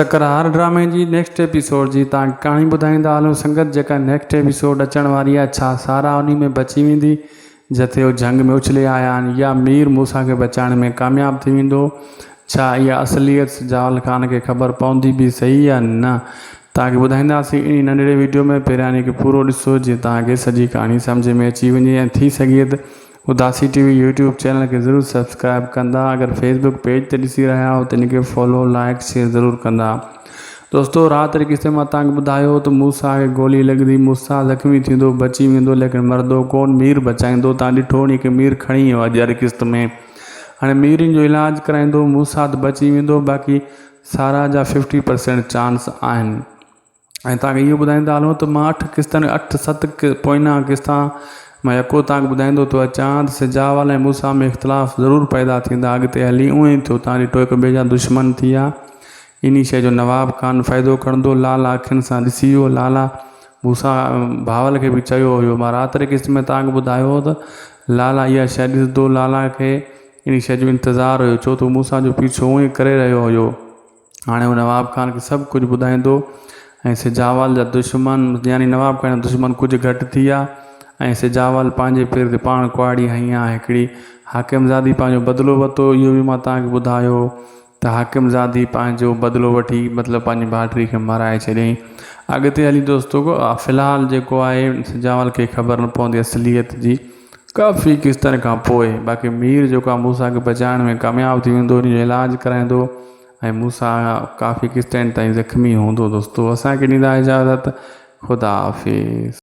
तकरार ड्रामे जी next episode जी तव्हां कहाणी ॿुधाईंदा हलूं संगत। जेका नेक्स्ट एपिसोड अचण वारी आहे, छा सारा उन में बची वेंदी जिते वो जंग में उछले आया आहिनि, या मीर मूसा खे बचाइण में कामयाबु थी वेंदो? छा इहा असलियत जावल ख़ान खे ख़बर पवंदी बि सही या न? तव्हांखे ॿुधाईंदासीं इन नंढड़े वीडियो में। पहिरियां इन खे पूरो ॾिसो जीअं तव्हांखे सॼी कहाणी सम्झ में अची वञे। ऐं थी सघे त उदासी टीवी यूट्यूब चैनल के ज़रूर सब्सक्राइब कंदा। अगर फेसबुक पेज ते ॾिसी रहिया हो तो इनके फॉलो लाइक शेयर ज़रूर कंदा। दोस्तों रात रे किस्से में तव्हांखे ॿुधायो तो मूसा खे गोली लॻंदी, मूसा ज़ख़्मी थींदो, बची वेंदो, लेकिन मरदो कोन, मीर बचाईंदो। तव्हां ॾिठो नी कि मीर खणी वियो आहे ॼर किस्त में। हाणे मीरनि जो इलाज कराईंदो, मूसा त बची वेंदो, बाक़ी सारा जा 50% चांस आहिनि। ऐं तव्हांखे इहो ॿुधाईंदा हलूं त मां 7 पोइना किस्ता मां यको तव्हांखे ॿुधाईंदो तो अचां त सिजावल ऐं मूसा में इख़्तिलाफ़ ज़रूर पैदा थींदा। अॻिते हली उअं ई थियो। तव्हां ॾिठो हिक ॿिए जा दुश्मन थी विया। इन शइ जो नवाब खान फ़ाइदो खणंदो। लाला अखियुनि सां ॾिसी वियो। लाला मूसा भावल खे बि चयो हुयो। मां राति जे किस्त में तव्हांखे ॿुधायो त लाला इहा शइ ॾिसंदो। लाला खे इन शइ जो इंतज़ारु हुयो, छो त मूसा जो पीछो उअं ई करे रहियो हुयो। हाणे उहो नवाब खान खे सभु कुझु ॿुधाईंदो। ऐं सिजावल जा दुश्मन यानी नवाब खान जा दुश्मन कुझु घटि थी विया। ऐं सिजावल पंहिंजे पेर ते पाण कुआड़ी हई आहे। हिकिड़ी हाकिमज़ादी पंहिंजो बदिलो वरितो। इहो बि मां तव्हांखे ॿुधायो त हाकिमज़ादी पंहिंजो बदिलो वठी मतिलबु पंहिंजी भाइटी खे माराए छॾियईं। अॻिते हली दोस्तो फ़िलहालु जेको आहे सिजावल खे ख़बर न पवंदी असलियत जी काफ़ी किस्तनि खां पोइ। बाक़ी मीर जेको आहे मूसा खे बचाइण में कामयाबु थी वेंदो, उनजो इलाजु कराईंदो ऐं मूसा काफ़ी किस्तनि ताईं ज़ख़्मी हूंदो। दोस्तो असांखे ॾींदा इजाज़त। ख़ुदा हाफ़िज़।